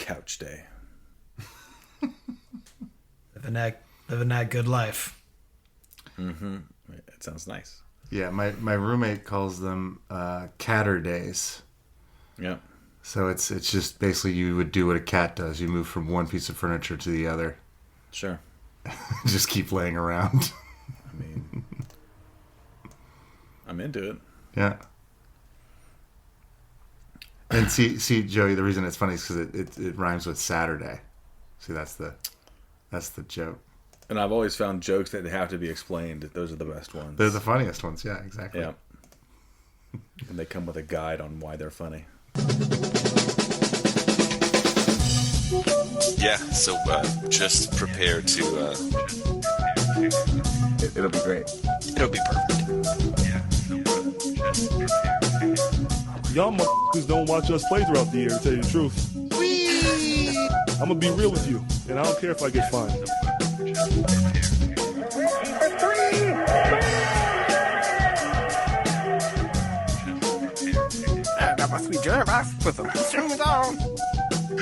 couch day. Living that good life. Mm-hmm. That sounds nice. Yeah, my roommate calls them catter days. Yeah. So it's just basically you would do what a cat does. You move from one piece of furniture to the other. Sure. Just keep laying around. I mean, I'm into it. Yeah. And see, Joey, the reason it's funny is because it rhymes with Saturday. See, that's the joke. And I've always found jokes that have to be explained. Those are the best ones. They're the funniest ones. Yeah, exactly. Yeah. And they come with a guide on why they're funny. Yeah, so just prepare to... It'll be great. It'll be perfect. Y'all motherfuckers don't watch us play throughout the year, to tell you the truth. I'm going to be real with you, and I don't care if I get fined. That must be Jervis with a string down.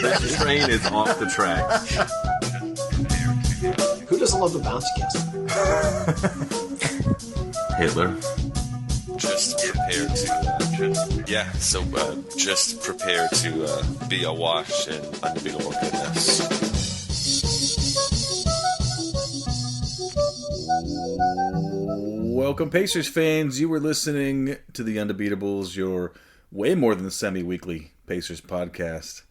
That train is off the tracks. Who doesn't love the bouncy castle? Hitler. Just prepare to... yeah, so just prepare to be awash in undebeatable goodness. Welcome, Pacers fans. You were listening to the Undebeatables, your way more than semi-weekly Pacers podcast.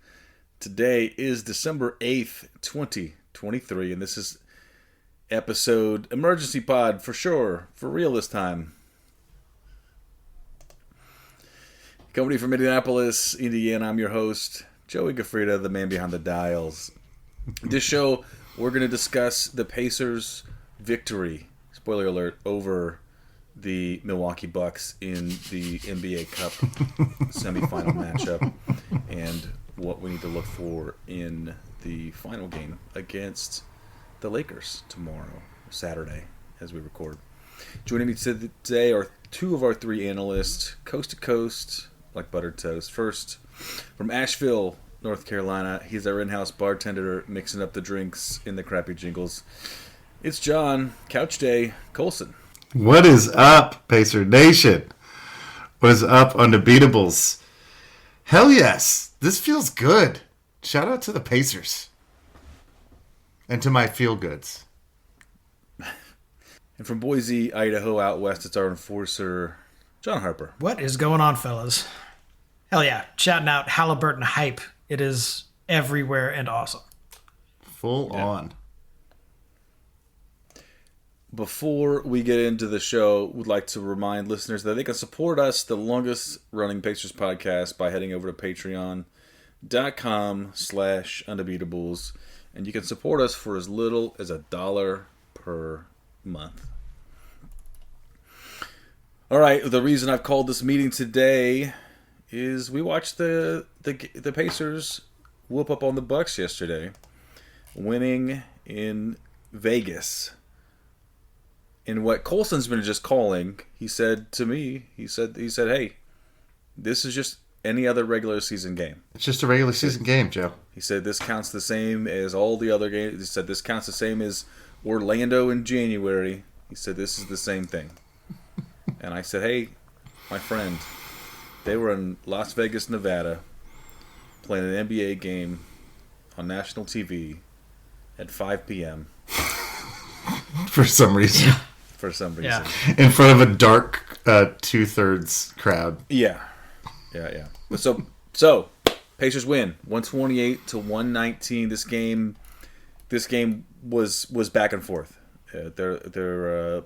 Today is December 8th, 2023, and this is episode emergency pod for sure, for real this time. Coming from Indianapolis, Indiana, I'm your host, Joey Gaffrida, the man behind the dials. This show, we're going to discuss the Pacers' victory, spoiler alert, over the Milwaukee Bucks in the NBA Cup semifinal matchup, and what we need to look for in the final game against the Lakers tomorrow, Saturday, as we record. Joining me today are two of our three analysts, coast to coast, like buttered toast. First, from Asheville, North Carolina, he's our in-house bartender mixing up the drinks in the crappy jingles. It's John, Couch Day, Colson. What is up, Pacer Nation? What is up, Undebeatables? Hell yes, this feels good. Shout out to the Pacers. And to my feel-goods. And from Boise, Idaho, out west, it's our enforcer, John Harper. What is going on, fellas? Hell yeah. Shouting out Halliburton hype. It is everywhere and awesome. Full on. Before we get into the show, we'd like to remind listeners that they can support us, the longest-running Pacers podcast, by heading over to patreon.com/undebeatables. And you can support us for as little as $1 per month. All right, the reason I've called this meeting today is we watched the Pacers whoop up on the Bucks yesterday, winning in Vegas. And what Colson's been just calling, he said to me, he said, hey, this is just any other regular season game. It's just a regular season game, Joe. He said this counts the same as all the other games. He said this counts the same as Orlando in January. He said this is the same thing. And I said, hey, my friend, they were in Las Vegas, Nevada, playing an NBA game on national TV at 5 p.m. For some reason. For some reason. Yeah. In front of a dark 2/3 crowd. Yeah. So Pacers win 128-119. This game was back and forth. Their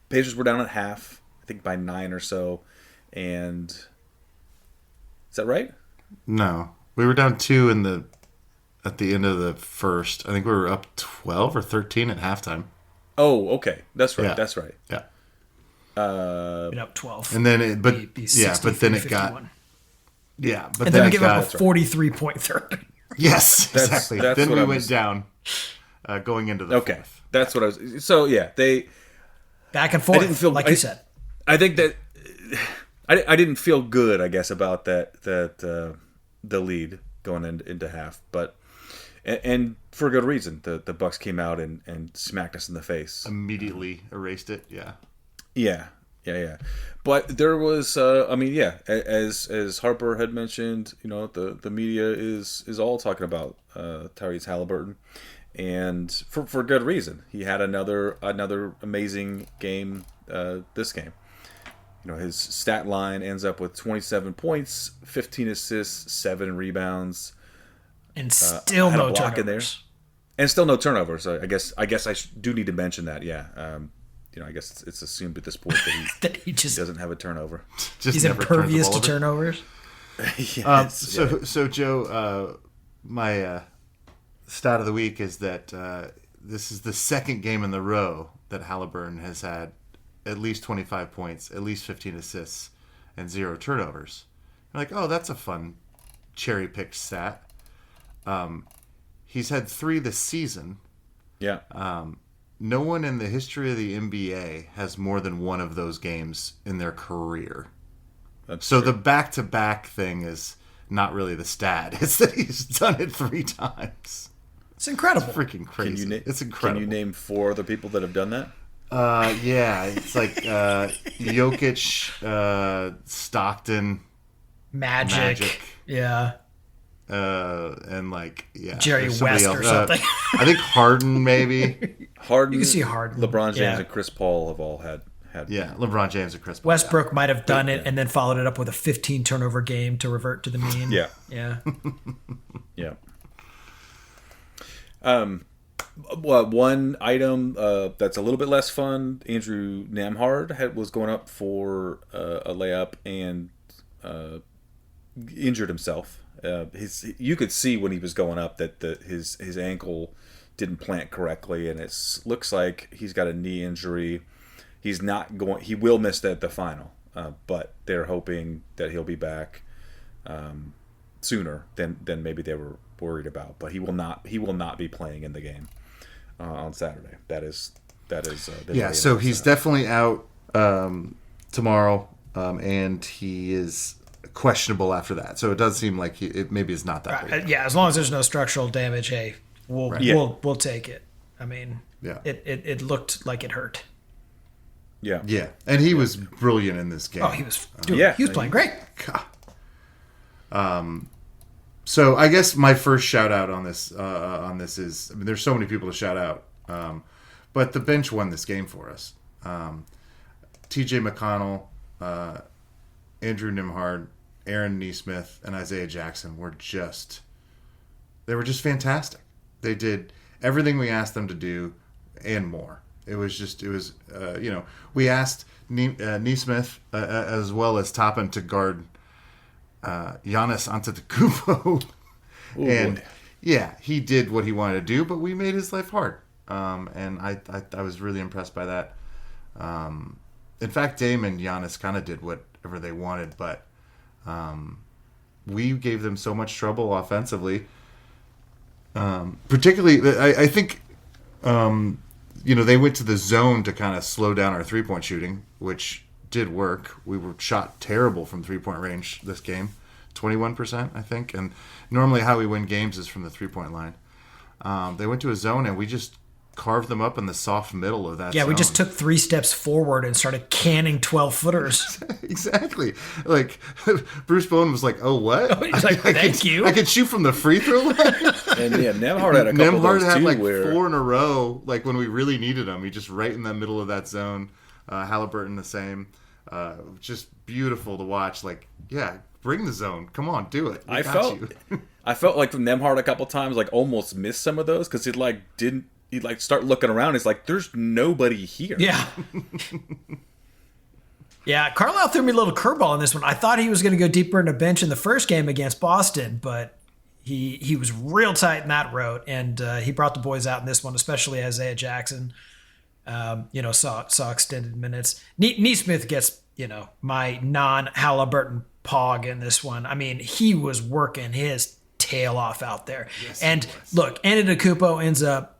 Pacers were down at half, I think by 9 or so, and is that right? No, we were down 2 at the end of the first. I think we were up 12 or 13 at halftime. Oh, okay, that's right. Yeah. That's right. Yeah. Been up 12. And then it, but Be yeah, 60, but then it 51. got, yeah, but And then then we it give got, up a 43-point third. yes, That's- exactly. that's Then what we I went was- down, going into the Okay, fourth. that's what I was. So yeah, Back and forth, I didn't feel like you said. I think that I didn't feel good, I guess, about that the lead going into half, but and for a good reason. The Bucks came out and smacked us in the face. Immediately erased it. Yeah. Yeah. But there was, as Harper had mentioned, the media is all talking about Tyrese Halliburton, and for good reason. He had another amazing game this game. His stat line ends up with 27 points, 15 assists, 7 rebounds, and still had a no block turnovers. in there, and still no turnovers. So I guess I do need to mention that. Yeah. I guess it's assumed at this point that he just doesn't have a turnover. Just he's never impervious turns to the ball over. turnovers. So Joe, my stat of the week is that this is the second game in the row that Halliburton has had at least 25 points, at least 15 assists, and 0 turnovers. You're like, oh, that's a fun cherry-picked stat. He's had 3 this season. Yeah. No one in the history of the NBA has more than one of those games in their career. So the back-to-back thing is not really the stat. It's that he's done it 3 times. It's incredible. It's freaking crazy. It's incredible. Can you name 4 other people that have done that? Yeah. It's like Jokic, Stockton, Magic. Yeah. And Jerry West or something. I think Harden maybe. Harden. You can see Harden. LeBron James and Chris Paul have all had. Yeah, LeBron James and Chris Paul. Westbrook might have done it and then followed it up with a 15 turnover game to revert to the mean. Yeah. Yeah. Well, one item that's a little bit less fun. Andrew Nembhard was going up for a layup and injured himself. You could see when he was going up that his ankle didn't plant correctly, and it looks like he's got a knee injury. He's not going. He will miss the final, but they're hoping that he'll be back sooner than maybe they were worried about. But he will not be playing in the game on Saturday. That is. Yeah. So he's definitely out tomorrow, and he is questionable after that. So it does seem like it maybe is not that big. Yeah, as long as there's no structural damage, hey, we'll take it. I mean, it looked like it hurt. Yeah, and he was brilliant in this game. Oh, he was playing great. So I guess my first shout out on this is, I mean, there's so many people to shout out, but the bench won this game for us. T.J. McConnell, Andrew Nembhard, Aaron Nesmith, and Isaiah Jackson were just fantastic. They did everything we asked them to do and more. We asked Nesmith as well as Toppin to guard Giannis Antetokounmpo. And he did what he wanted to do, but we made his life hard. And I was really impressed by that. In fact, Dame and Giannis kind of did whatever they wanted, but we gave them so much trouble offensively. Particularly, I think, they went to the zone to kind of slow down our three-point shooting, which did work. We were shot terrible from three-point range this game, 21%, I think. And normally how we win games is from the three-point line. They went to a zone, and we just carved them up in the soft middle of that zone. We just took 3 steps forward and started canning 12-footers. Exactly. Like, Bruce Bowen was like, oh, what? He's like, thank you. I could shoot from the free throw line? And Nembhard had a couple of those had too, like where 4 in a row, like when we really needed him. He just right in the middle of that zone. Halliburton the same. Just beautiful to watch. Like, yeah, bring the zone. Come on, do it. I felt like from Nembhard a couple times, like almost missed some of those because he'd start looking around. It's like there's nobody here. Yeah. Yeah, Carlisle threw me a little curveball in this one. I thought he was going to go deeper in the bench in the first game against Boston, but he was real tight in that road, and he brought the boys out in this one, especially Isaiah Jackson. Saw extended minutes. Nesmith gets my non-Halliburton pog in this one. I mean, he was working his tail off out there. Yes, and look, Antetokounmpo ends up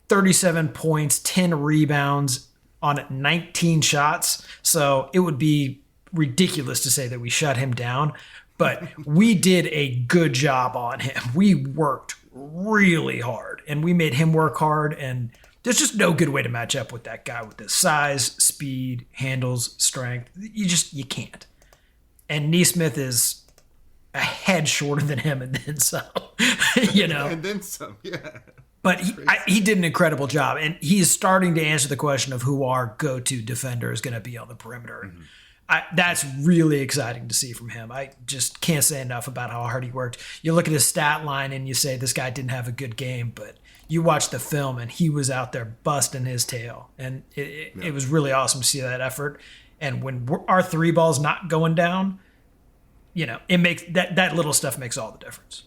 37 points, 10 rebounds on 19 shots. So it would be ridiculous to say that we shut him down. But we did a good job on him. We worked really hard, and we made him work hard. And there's just no good way to match up with that guy with his size, speed, handles, strength. You can't. And Neesmith is a head shorter than him, and then some. And then some, yeah. But he did an incredible job, and he's starting to answer the question of who our go-to defender is going to be on the perimeter. Mm-hmm. That's really exciting to see from him. I just can't say enough about how hard he worked. You look at his stat line and you say this guy didn't have a good game, but you watch the film and he was out there busting his tail, and it was really awesome to see that effort. And when our three ball's not going down, it makes that little stuff makes all the difference.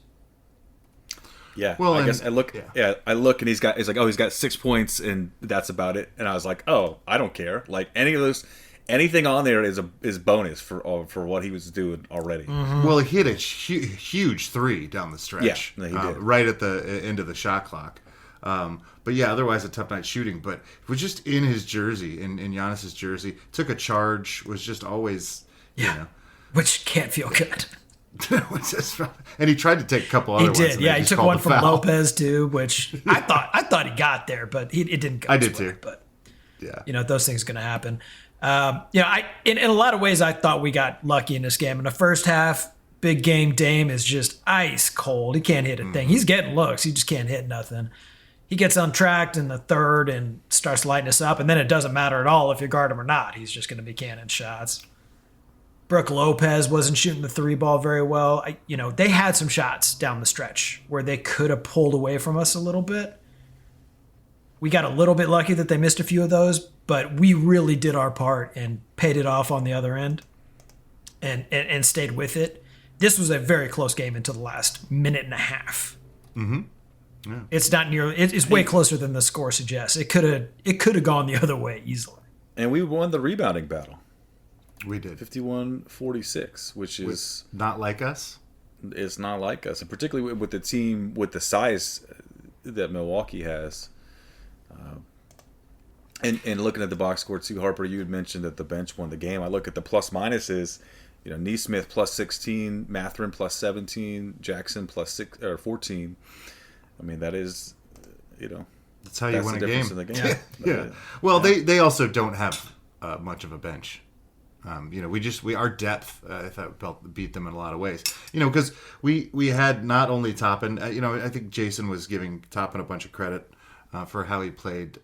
Yeah. Well, I guess I look. Yeah. I look, and he's got 6 points, and that's about it. And I was like, oh, I don't care. Like anything on there is bonus for what he was doing already. Mm-hmm. Well, he hit a huge three down the stretch. Yeah, he did. Right at the end of the shot clock. But yeah, otherwise a tough night shooting. But it was just in his jersey, in Giannis's jersey. Took a charge. Was just always, which can't feel good. And he tried to take a couple other He ones. did, yeah. He took one from foul. Lopez too, which I thought he got there, but it didn't go. I did his way. too. But yeah, those things are going to happen. In a lot of ways, I thought we got lucky in this game. In the first half, big game Dame is just ice cold. He can't hit a thing. He's getting looks. He just can't hit nothing. He gets untracked in the third and starts lighting us up, and then it doesn't matter at all if you guard him or not. He's just going to be cannon shots. Brooke Lopez wasn't shooting the three ball very well. They had some shots down the stretch where they could have pulled away from us a little bit. We got a little bit lucky that they missed a few of those, but we really did our part and paid it off on the other end and stayed with it. This was a very close game until the last minute and a half. Mm-hmm. Yeah. It's not near. It's way closer than the score suggests. It could have gone the other way easily. And we won the rebounding battle. We did 51-46, which is not like us. It's not like us, and particularly with the team with the size that Milwaukee has. And looking at the box score too, Harper, you had mentioned that the bench won the game. I look at the plus minuses. Neesmith plus 16, Mathurin plus 17, Jackson plus 14. I mean, that is, that's how you win a game. In the game. Yeah. Well, they also don't have much of a bench. Our depth, I thought, beat them in a lot of ways. Because we had not only Toppin. I think Jason was giving Toppin a bunch of credit for how he played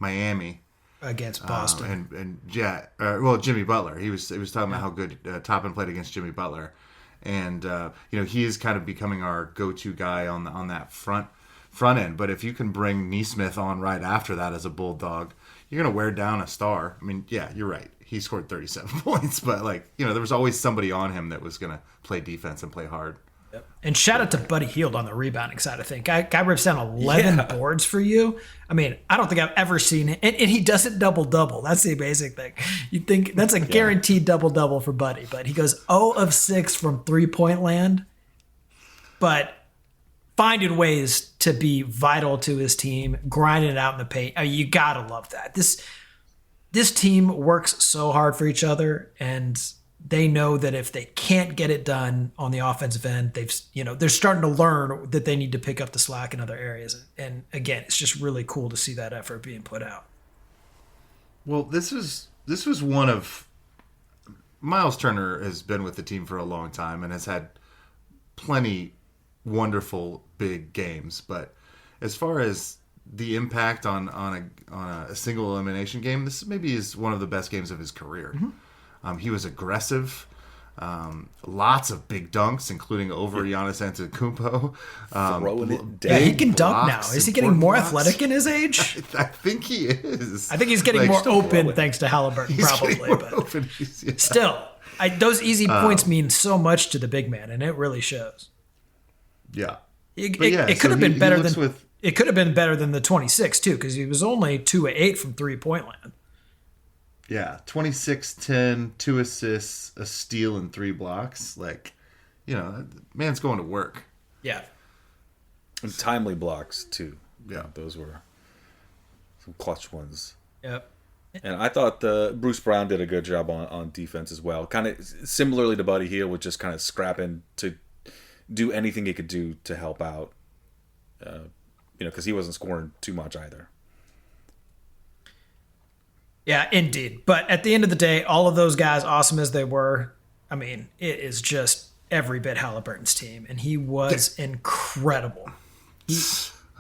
Miami against Boston. Jimmy Butler. He was talking about how good Toppin played against Jimmy Butler, and he is kind of becoming our go-to guy on that front end. But if you can bring Neesmith on right after that as a bulldog, you're going to wear down a star. I mean, yeah, you're right. He scored 37 points, but there was always somebody on him that was going to play defense and play hard. Yep. And shout out to Buddy Hield on the rebounding side, I think. Guy rips down 11 boards for you. I mean, I don't think I've ever seen it. And he doesn't double-double. That's the amazing thing. You'd think that's a guaranteed double-double for Buddy, but he goes 0 of 6 from three-point land, but finding ways to be vital to his team, grinding it out in the paint. I mean, you got to love that. This team works so hard for each other, and they know that if they can't get it done on the offensive end, they're starting to learn that they need to pick up the slack in other areas. And again, it's just really cool to see that effort being put out. Well, this was one of Miles Turner has been with the team for a long time and has had plenty wonderful big games, but as far as the impact on a single elimination game, this maybe is one of the best games of his career. Mm-hmm. He was aggressive, lots of big dunks, including over Giannis Antetokounmpo. Throwing it down. Yeah, he can dunk now. Is he getting more athletic in his age? I think he is. I think he's getting more open thanks to Halliburton, probably. But still, those easy points mean so much to the big man, and it really shows. Yeah. It could have been better than it could have been better than the 26 too, because he was only 2 of 8 from 3-point land. Yeah, 26, 10, 2 assists, a steal, and 3 blocks. Man's going to work. Yeah. And timely blocks too. Yeah, those were some clutch ones. Yep. And I thought Bruce Brown did a good job on defense as well. Kind of similarly to Buddy Hield, with just kind of scrapping to do anything he could do to help out. Because he wasn't scoring too much either. Yeah, indeed. But at the end of the day, all of those guys, awesome as they were, I mean, it is just every bit Halliburton's team. And he was incredible.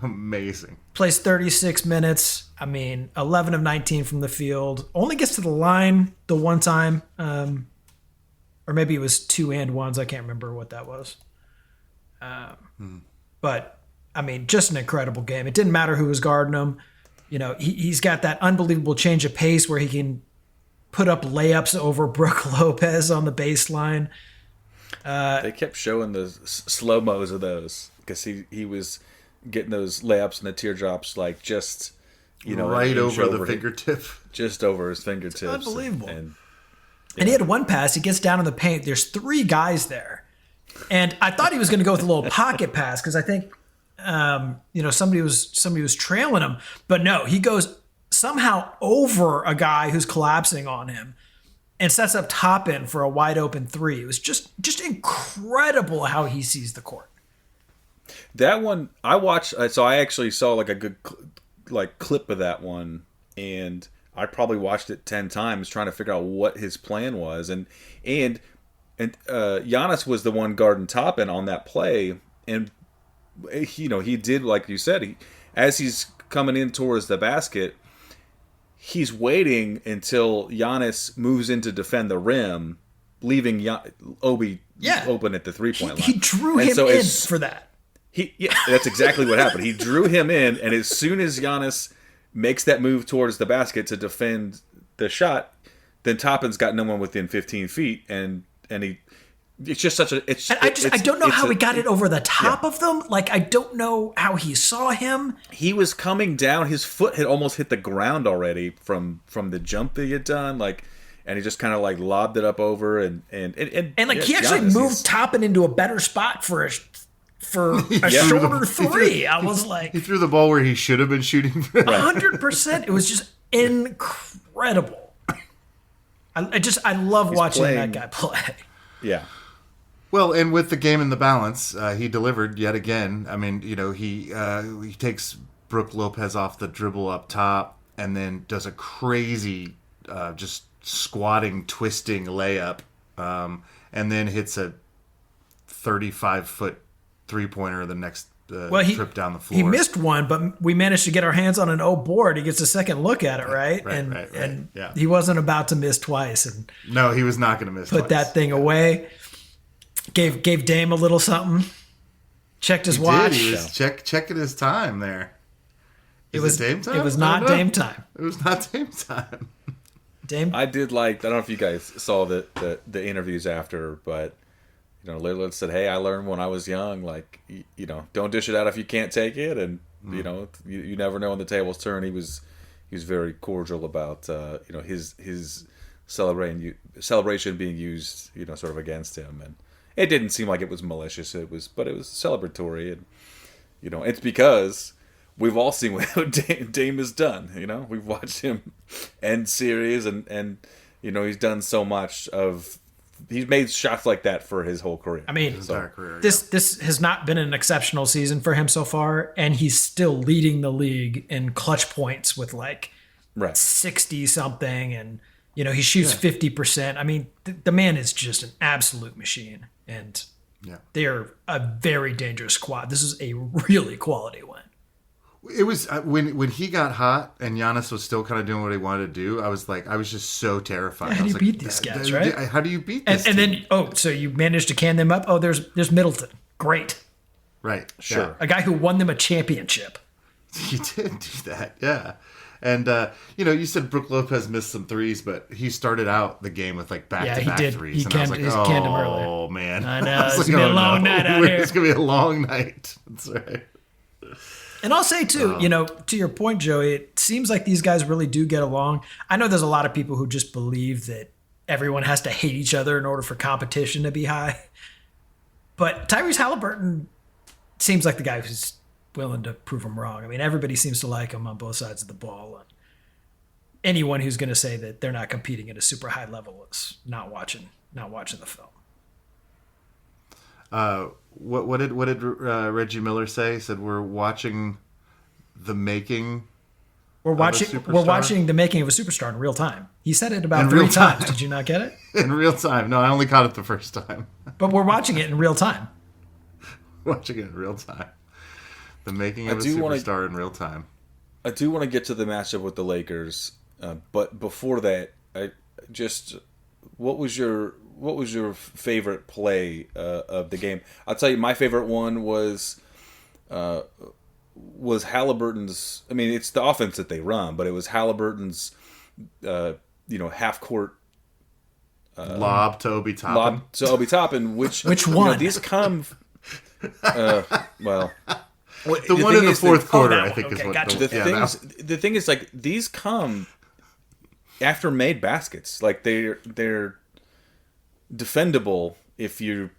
Amazing. Plays 36 minutes. I mean, 11 of 19 from the field. Only gets to the line the one time. Or maybe it was 2 and 1s. I can't remember what that was. But, I mean, just an incredible game. It didn't matter who was guarding him. He's got that unbelievable change of pace where he can put up layups over Brook Lopez on the baseline. They kept showing the slow-mos of those because he was getting those layups and the teardrops like just right over the fingertip, just over his fingertips. It's unbelievable. And he had one pass. He gets down in the paint. There's 3 guys there, and I thought he was going to go with a little pocket pass because I think somebody was trailing him, but no, he goes somehow over a guy who's collapsing on him and sets up top end for a wide open 3. It was just incredible how he sees the court. That one I watched, so I actually saw like a good clip of that one, and I probably watched it 10 times trying to figure out what his plan was, and Giannis was the one guarding Toppin on that play, and he did like you said, as he's coming in towards the basket, he's waiting until Giannis moves in to defend the rim, leaving Obi open at the 3-point line. He drew him in for that. That's exactly what happened. He drew him in, and as soon as Giannis makes that move towards the basket to defend the shot, then Toppin's got no one within 15 feet, and he. It's just such a. I don't know how he got it over the top of them. Like, I don't know how he saw him. He was coming down. His foot had almost hit the ground already from the jump that he had done. Like, and he just kind of like lobbed it up over and he actually moved Toppin into a better spot for a shorter 3. I was like, he threw the ball where he should have been shooting. 100%. It was just incredible. I love watching that guy play. Yeah. Well, and with the game in the balance, he delivered yet again. I mean, he takes Brook Lopez off the dribble up top and then does a crazy just squatting, twisting layup, and then hits a 35-foot 3-pointer the next trip down the floor. He missed one, but we managed to get our hands on an board. He gets a second look at it, right? Right. Yeah. He wasn't about to miss twice. And no, he was not going to miss put twice. that thing away. Gave Dame a little something. Checked his watch. He was checking his time there. It was Dame time? It was not Dame time. It was not Dame time. Dame. I did I don't know if you guys saw the interviews after, but Lillard said, "Hey, I learned when I was young, like don't dish it out if you can't take it, and you never know when the tables turn." He was very cordial about his celebration being used sort of against him, and it didn't seem like it was malicious. But it was celebratory, and it's because we've all seen what Dame has done. We've watched him end series, and he's done so much of. He's made shots like that for his whole career. I mean, his entire career, this has not been an exceptional season for him so far, and he's still leading the league in clutch points with 60 something, and he shoots 50%. I mean, the man is just an absolute machine, and they're a very dangerous squad. This is a really quality win. It was when he got hot and Giannis was still kind of doing what he wanted to do. I was just so terrified. How do you beat these guys, right? How do you beat this? And then so you managed to can them up. Oh, there's Middleton. Great. Right. Sure. A guy who won them a championship. He did do that. Yeah. And you said Brook Lopez missed some threes, but he started out the game with back-to-back threes. He canned him early. Oh man. I know. It's gonna be a long night out here. It's gonna be a long night. That's right. And I'll say, too, to your point, Joey, it seems like these guys really do get along. I know there's a lot of people who just believe that everyone has to hate each other in order for competition to be high. But Tyrese Halliburton seems like the guy who's willing to prove them wrong. I mean, everybody seems to like him on both sides of the ball. anyone who's going to say that they're not competing at a super high level is not watching the film. What did Reggie Miller say? He said we're watching the making. We're watching the making of a superstar in real time. He said it about 3 times. Did you not get it? In real time. No, I only caught it the first time. But we're watching it in real time. Watching it in real time. The making of a superstar in real time. I do want to get to the matchup with the Lakers, but before that, what was your favorite play of the game? I'll tell you, my favorite one was Halliburton's. I mean, it's the offense that they run, but it was Halliburton's, half court lob to Obi Toppin. Which one? These come. The one in the fourth quarter, I think, is what gotcha. The thing is, like, these come after made baskets. Like, they're defendable if you're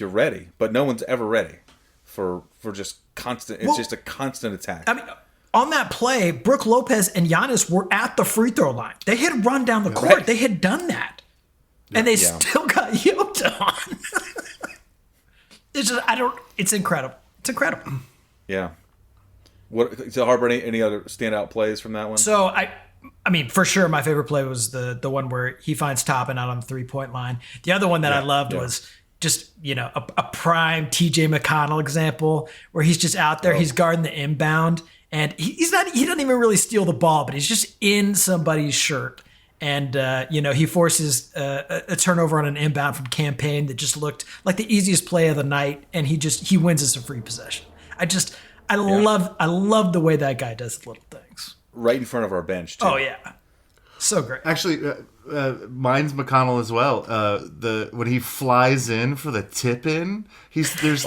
ready, but no one's ever ready for just constant. It's just a constant attack. I mean, on that play, Brook Lopez and Giannis were at the free throw line. They had run down the court. Right. They had done that, and they still got yoked on. It's just It's incredible. It's incredible. Yeah. What? So, Harper, any other standout plays from that one? So I mean, for sure, my favorite play was the one where he finds Toppin out on the 3-point line. The other one that I loved was just, a prime TJ McConnell example where he's just out there, he's guarding the inbound, and he doesn't even really steal the ball, but he's just in somebody's shirt. And, he forces a turnover on an inbound from Campaign that just looked like the easiest play of the night, and he wins us a free possession. I love the way that guy does the little things. Right in front of our bench, too. Oh, yeah. So great. Actually, mine's McConnell as well. When he flies in for the tip in, he's the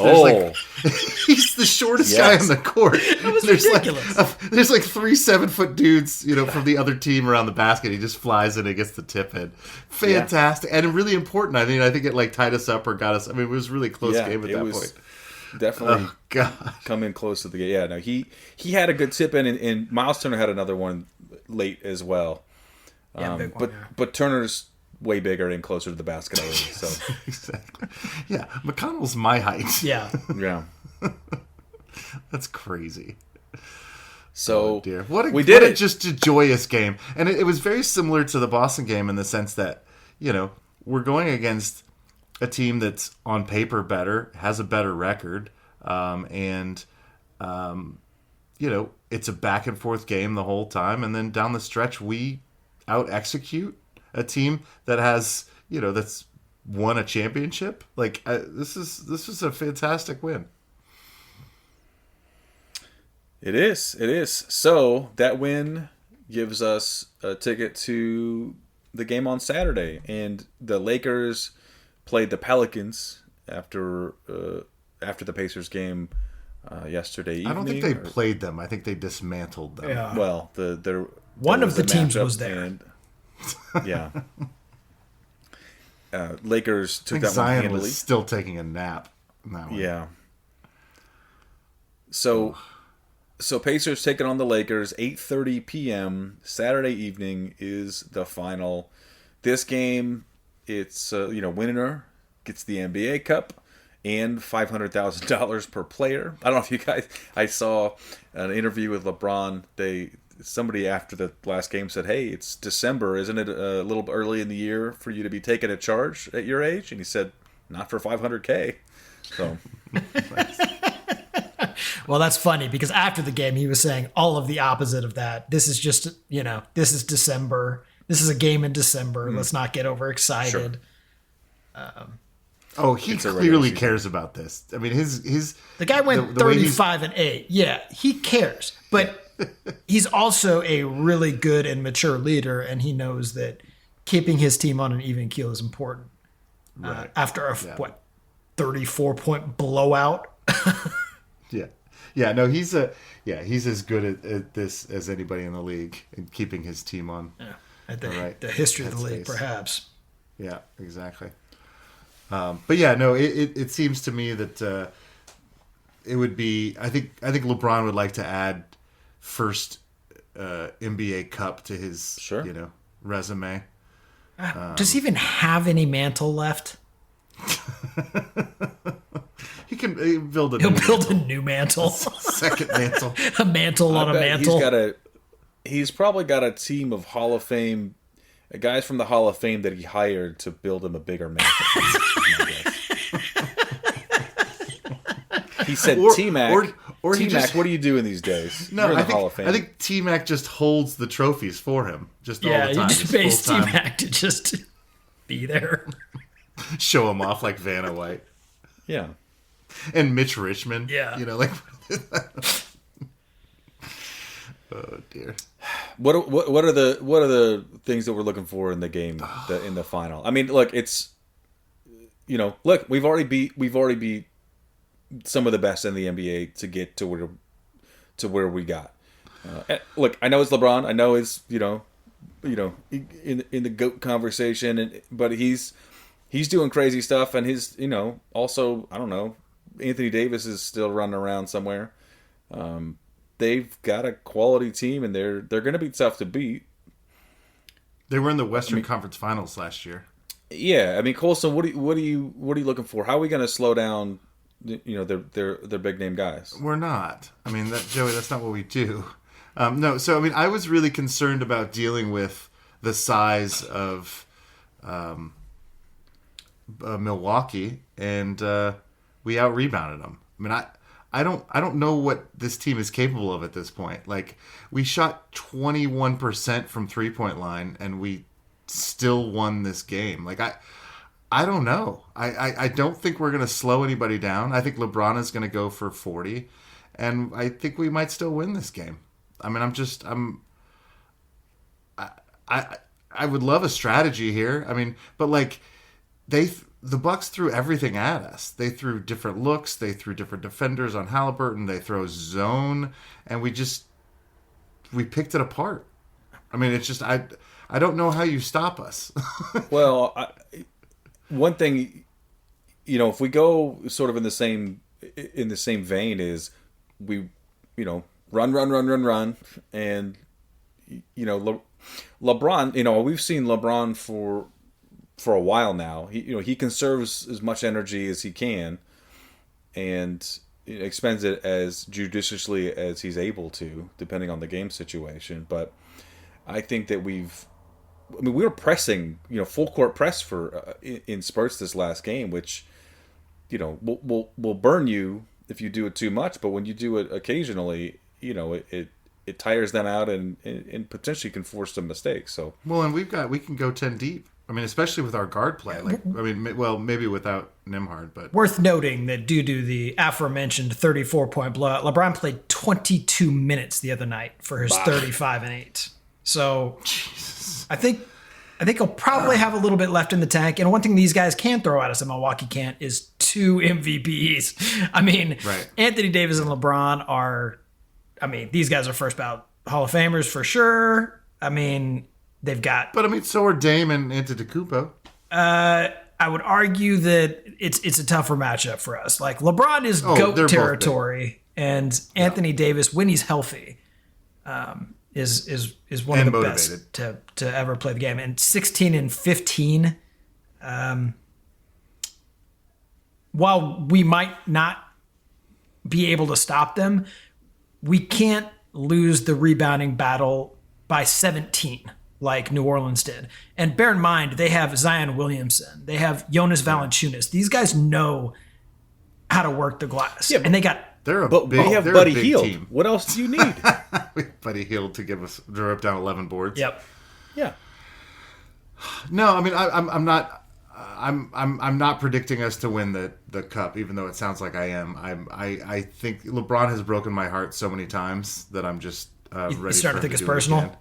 shortest guy on the court. That was ridiculous. There's like 3 7-foot dudes, from the other team around the basket. He just flies in and gets the tip in. Fantastic and really important. I mean, I think it tied us up or got us. I mean, it was a really close game at that point. Definitely come in close to the game. Yeah, no, he had a good tip in, and Miles Turner had another one late as well. But Turner's way bigger and closer to the basket already. So exactly. Yeah, McConnell's my height. Yeah. Yeah. That's crazy. So dear. What a just a joyous game. And it was very similar to the Boston game in the sense that, we're going against a team that's on paper better, has a better record, it's a back and forth game the whole time, and then down the stretch we out execute a team that has that's won a championship. This is a fantastic win. It is. So that win gives us a ticket to the game on Saturday, and the Lakers played the Pelicans after the Pacers game yesterday evening. I don't think they played them. I think they dismantled them. Yeah. Well, one of the teams was there. And, yeah. Lakers took that Zion one handily. was still taking a nap in that one. Yeah. So Pacers taking on the Lakers, 8:30 p.m. Saturday evening is the final. This game, it's winner gets the NBA Cup and $500,000 per player. I don't know if you guys. I saw an interview with LeBron. Somebody after the last game said, "Hey, it's December, isn't it a little early in the year for you to be taking a charge at your age?" And he said, "Not for $500K." So. Well, that's funny because after the game, he was saying all of the opposite of that. This is just, this is December. This is a game in December. Let's not get overexcited. Sure. He clearly cares about this. I mean, the guy went 35-8. Yeah, he cares, but he's also a really good and mature leader, and he knows that keeping his team on an even keel is important. Right. After a 34-point blowout. Yeah. No, he's as good at this as anybody in the league in keeping his team on. Yeah. The history of the league, perhaps. Yeah, exactly. But yeah, no, it seems to me that it would be. I think LeBron would like to add first NBA cup to his resume. Does he even have any mantle left? He can build a. He'll new build mantle. a new mantle. Second mantle. A mantle on a mantle. He's probably got a team of Hall of Fame guys from the Hall of Fame that he hired to build him a bigger mantle. He said, T-Mac, T-Mac, what are you doing these days? No, You're in the Hall of Fame. I think T-Mac just holds the trophies for him, just all the Yeah, time. you just base T-Mac to just be there. Show him off like Vanna White. Yeah. And Mitch Richmond. Yeah. Like... Oh, dear. What are the things that we're looking for in the game in the final? I mean, look, it's we've already beat some of the best in the NBA to get to where we got. Look, I know it's LeBron. I know it's in the GOAT conversation, but he's doing crazy stuff, and his also I don't know. Anthony Davis is still running around somewhere. They've got a quality team, and they're going to be tough to beat. They were in the Western Conference Finals last year. Yeah, I mean, Colson, what are you looking for? How are we going to slow down? Their big name guys. We're not. I mean, Joey, that's not what we do. No, so I mean, I was really concerned about dealing with the size of Milwaukee, and we out rebounded them. I mean, I don't know what this team is capable of at this point. Like, we shot 21% from 3-point line, and we still won this game. Like, I don't know. I don't think we're going to slow anybody down. I think LeBron is going to go for 40, and I think we might still win this game. I mean, I would love a strategy here. I mean, but like the Bucks threw everything at us. They threw different looks. They threw different defenders on Halliburton. They throw zone, and we picked it apart. I mean, it's just I don't know how you stop us. Well, one thing, if we go sort of in the same vein is we, run, and LeBron. We've seen LeBron for a while now. He conserves as much energy as he can, and expends it as judiciously as he's able to, depending on the game situation. But I think that we were pressing, full court press for in spurts this last game, which will burn you if you do it too much. But when you do it occasionally, it tires them out and potentially can force some mistakes. So and we can go 10 deep. I mean, especially with our guard play. Maybe without Nembhard, but worth noting that due to the aforementioned 34-point blowout, LeBron played 22 minutes the other night for his 35-8. So Jesus. I think he'll probably have a little bit left in the tank. And one thing these guys can throw at us and Milwaukee can't is 2 MVPs. I mean, right. Anthony Davis and LeBron are, these guys are first ballot Hall of Famers for sure. I mean, they've got. But so are Dame and Antetokounmpo. I would argue that it's a tougher matchup for us. Like, LeBron is GOAT territory, and Anthony Davis, when he's healthy, is one of the motivated. best to ever play the game. And 16 and 15, while we might not be able to stop them, we can't lose the rebounding battle by 17 like New Orleans did. And bear in mind, they have Zion Williamson. They have Jonas Valanciunas. These guys know how to work the glass. Yeah, and they got... we have Buddy Hield. Team. What else do you need? We have Buddy Hield to give us rip down 11 boards. Yep. Yeah. No, I mean, I'm not predicting us to win the cup, even though it sounds like I am. I think LeBron has broken my heart so many times that I'm just ready. You starting to think it's personal.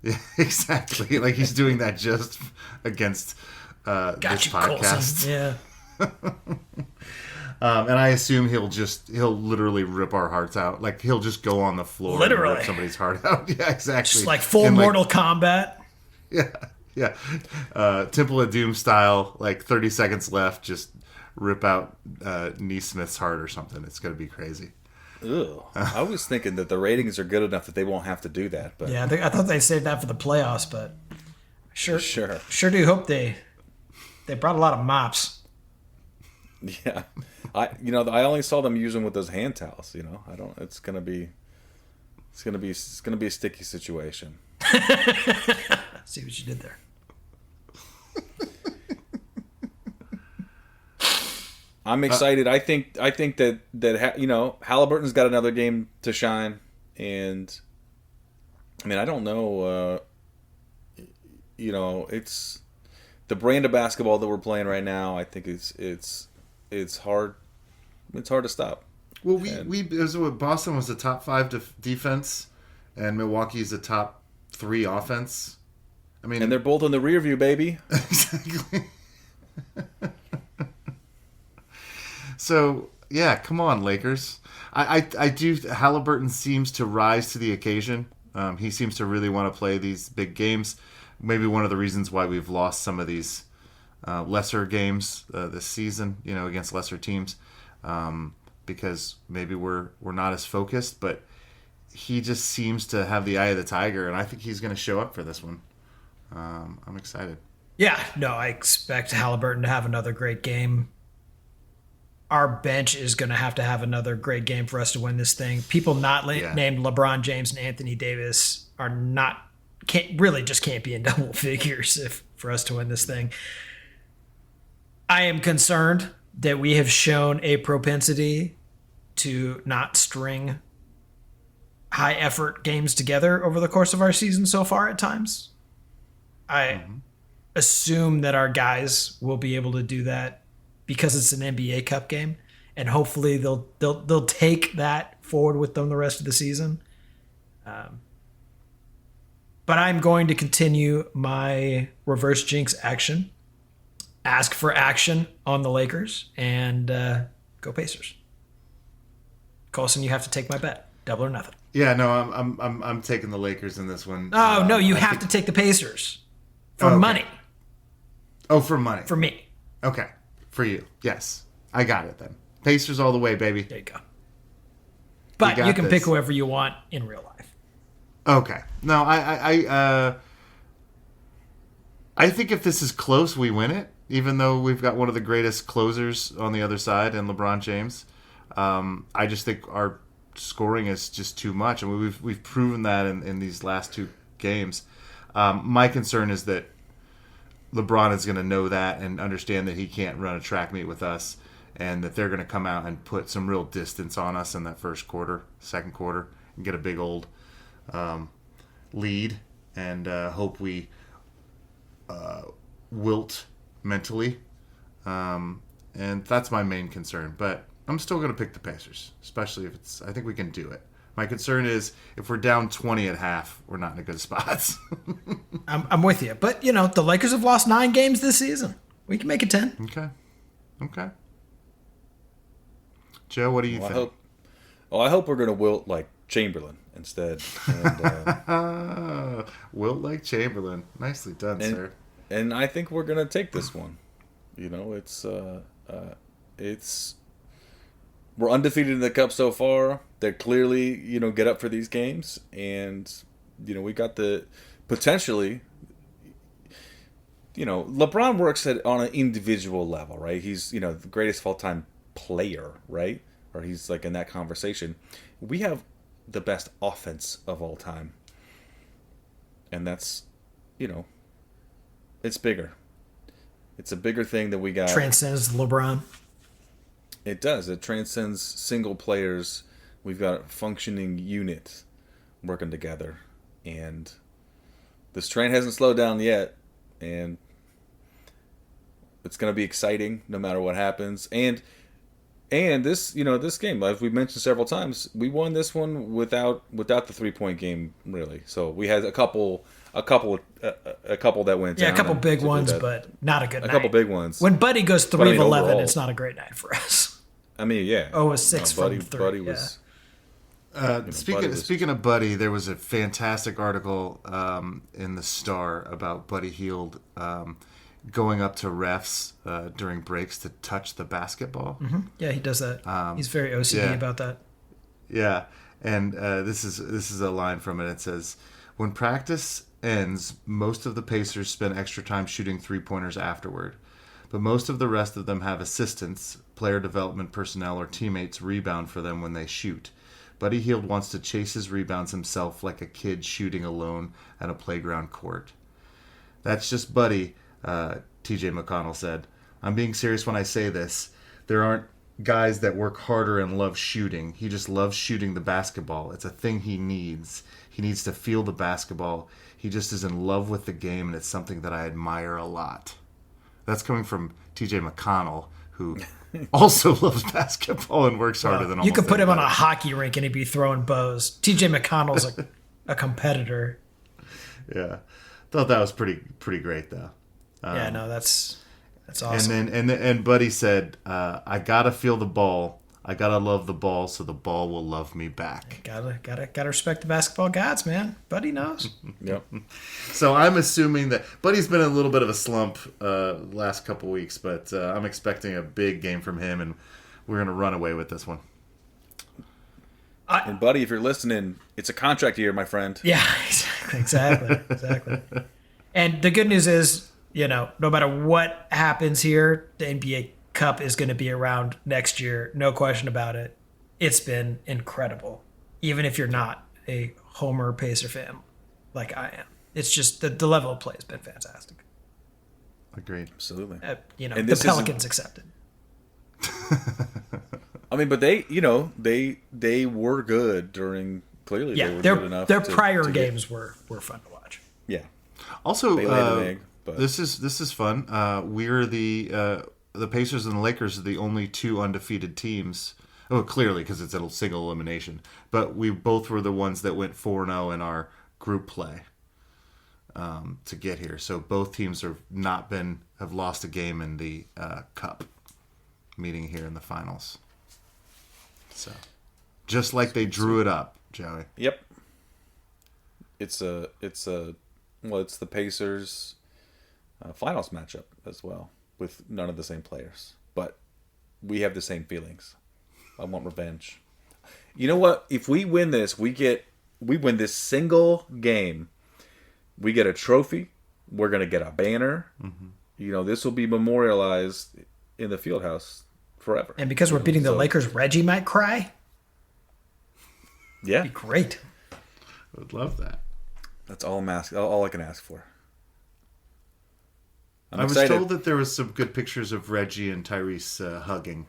Yeah, exactly. Like he's doing that just against this podcast. Colson. Yeah. And I assume he'll literally rip our hearts out. Like he'll just go on the floor and rip somebody's heart out. Yeah, exactly. Just like full Mortal Kombat. Yeah. Temple of Doom style, like 30 seconds left, just rip out Neesmith's heart or something. It's going to be crazy. Ugh. I was thinking that the ratings are good enough that they won't have to do that. But Yeah, I thought they saved that for the playoffs, but sure do hope they brought a lot of mops. Yeah, I only saw them use them with those hand towels. I don't. It's gonna be a sticky situation. See what you did there. I'm excited. I think that Halliburton's got another game to shine, and I mean I don't know. It's the brand of basketball that we're playing right now. I think it's hard. It's hard to stop. Well, Boston was the top 5 defense, and Milwaukee's the top 3 offense. I mean, and they're both in the rear view, baby. Exactly. So yeah, come on, Lakers. I do. Halliburton seems to rise to the occasion. He seems to really want to play these big games. Maybe one of the reasons why we've lost some of these lesser games this season, against lesser teams, because maybe we're not as focused. But he just seems to have the eye of the tiger, and I think he's going to show up for this one. I'm excited. Yeah, no, I expect Halliburton to have another great game. Our bench is going to have another great game for us to win this thing. People not named LeBron James and Anthony Davis can't be in double figures for us to win this thing. I am concerned that we have shown a propensity to not string high effort games together over the course of our season so far at times. I assume that our guys will be able to do that because it's an NBA Cup game, and hopefully they'll take that forward with them the rest of the season. But I'm going to continue my reverse jinx action, ask for action on the Lakers, and go Pacers. Colson, you have to take my bet, double or nothing. Yeah, no, I'm taking the Lakers in this one. Oh no, you have to take the Pacers for money. Oh, for money. For me. Okay. For you. Yes. I got it then. Pacers all the way, baby. There you go. But you can pick whoever you want in real life. Okay. No, I think if this is close, we win it, even though we've got one of the greatest closers on the other side in LeBron James. I just think our scoring is just too much, and we've proven that in these last 2 games. My concern is that LeBron is going to know that and understand that he can't run a track meet with us, and that they're going to come out and put some real distance on us in that first quarter, second quarter, and get a big old lead, and hope we wilt mentally. And that's my main concern. But I'm still going to pick the Pacers, especially if I think we can do it. My concern is if we're down 20 at half, we're not in a good spot. I'm with you. But, the Lakers have lost 9 games this season. We can make it 10. Okay. Joe, what do you think? I hope we're going to wilt like Chamberlain instead. And, wilt like Chamberlain. Nicely done, sir. And I think we're going to take this one. It's we're undefeated in the Cup so far. They clearly, get up for these games, and we got the potentially. LeBron works on an individual level, right? He's the greatest of all time player, right? Or he's like in that conversation. We have the best offense of all time, and that's it's bigger. It's a bigger thing that we got. Transcends LeBron. It does. It transcends single players. We've got a functioning unit working together. And this train hasn't slowed down yet. And it's going to be exciting no matter what happens. And this, this game, as we mentioned several times, we won this one without the 3-point game, really. So we had a couple that went down. Yeah, a couple big ones, but not a good night. A couple big ones. When Buddy goes 3 of 11, it's not a great night for us. I mean, yeah. Oh, it was 6 from 3. Buddy was. Speaking of Buddy, there was a fantastic article in the Star about Buddy Hield going up to refs during breaks to touch the basketball. Mm-hmm. Yeah, he does that. He's very OCD about that. Yeah, and this is a line from it. It says, "When practice ends, most of the Pacers spend extra time shooting three-pointers afterward, but most of the rest of them have assistants, player development personnel, or teammates rebound for them when they shoot. Buddy Hield wants to chase his rebounds himself like a kid shooting alone at a playground court." That's just Buddy, TJ McConnell said. "I'm being serious when I say this. There aren't guys that work harder and love shooting. He just loves shooting the basketball. It's a thing he needs. He needs to feel the basketball. He just is in love with the game, and it's something that I admire a lot." That's coming from TJ McConnell, who also loves basketball and works harder than almost You could put him on a anybody. hockey rink and he'd be throwing bows. TJ McConnell's a competitor. Yeah. Thought that was pretty great, though. Yeah, no, that's awesome. And Buddy said, "I gotta feel the ball. I gotta love the ball, so the ball will love me back." Gotta respect the basketball gods, man. Buddy knows. Yep. So I'm assuming that Buddy's been in a little bit of a slump last couple weeks, but I'm expecting a big game from him, and we're gonna run away with this one. And Buddy, if you're listening, it's a contract year, my friend. Yeah, exactly. And the good news is, no matter what happens here, the NBA Cup is going to be around next year. No question about it. It's been incredible. Even if you're not a Homer Pacer fan like I am. It's just the level of play has been fantastic. Agreed. Absolutely. And And the this Pelicans accepted. I mean, but they were good during. Clearly, they Yeah, were their good enough. prior to games were fun to watch. Yeah. Also, They laid an egg, but- this is fun. We're the Pacers and the Lakers are the only two undefeated teams. Oh, clearly because it's a single elimination. But we both were the ones that went 4-0 in our group play to get here. So both teams have lost a game in the Cup, meeting here in the finals. So just like they drew it up, Joey. Yep. It's the Pacers finals matchup as well, with none of the same players, but we have the same feelings. I want revenge. You know what? If we win this, we win this single game. We get a trophy. We're gonna get a banner. Mm-hmm. This will be memorialized in the field house forever. And because we're beating the Lakers, Reggie might cry. Yeah, Be great. I would love that. that's all I'm asking. All I can ask for. I'm I was excited. told that there was some good pictures of Reggie and Tyrese hugging.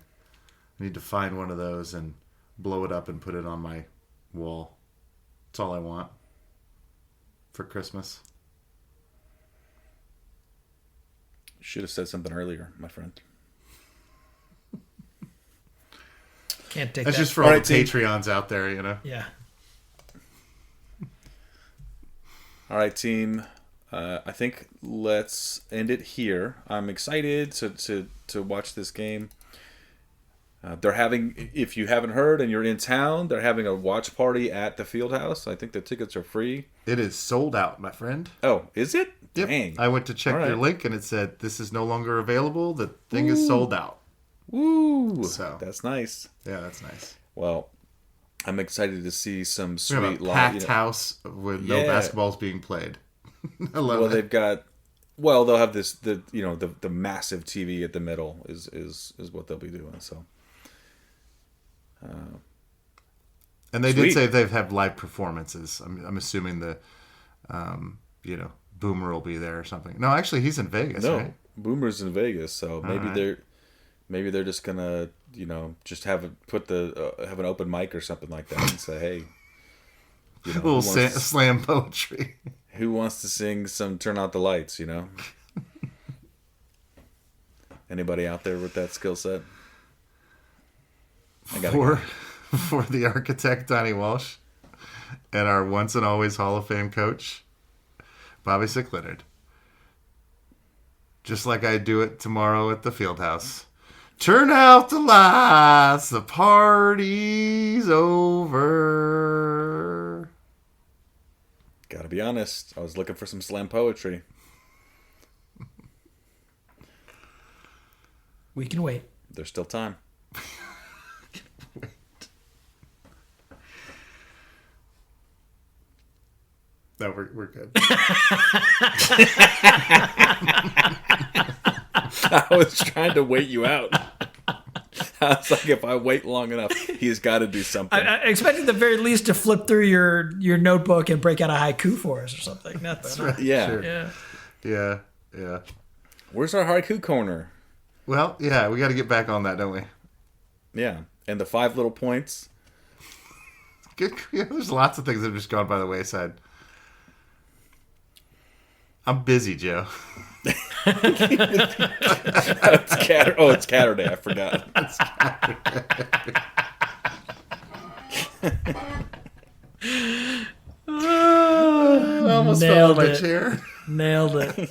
I need to find one of those and blow it up and put it on my wall. That's all I want for Christmas. Should have said something earlier, my friend. Can't take That's that. just for all Alright, the team. Patreons out there, Yeah. All right, team. I think let's end it here. I'm excited to watch this game. They're having, if you haven't heard and you're in town, they're having a watch party at the Fieldhouse. I think the tickets are free. It is sold out, my friend. Oh, is it? Yep. Dang. I went to check All their right. link and it said this is no longer available. The thing is sold out. Woo! So. That's nice. Yeah, that's nice. Well, I'm excited to see some We have sweet a live. packed house with no Yeah. basketballs being played. I love Well, it. they've got. Well, they'll have the massive TV at the middle is what they'll be doing. So. And they Sweet. did say they've had live performances. I'm assuming the, Boomer will be there or something. No, actually, he's in Vegas, No, right? Boomer's in Vegas, so maybe they're just gonna just have an open mic or something like that and say, hey, A little slam poetry. who wants to sing some "Turn Out the Lights"? Anybody out there with that skill set? I gotta go. For the architect, Donnie Walsh, and our once and always Hall of Fame coach, Bobby Sick-Leonard. Just like I do it tomorrow at the Fieldhouse. Turn out the lights, the party's over. Gotta be honest, I was looking for some slam poetry. We can wait. There's still time. No, we're good. I was trying to wait you out. I was like, if I wait long enough, he's got to do something. I expected the very least to flip through your notebook and break out a haiku for us or something. Nothing. Right. Yeah. Sure. Yeah. Yeah. Where's our haiku corner? Well, yeah, we got to get back on that, don't we? Yeah. And the 5 little points. Good. Yeah, there's lots of things that have just gone by the wayside. I'm busy, Joe. It's Saturday. I forgot. I almost fell out of my chair. Nailed it.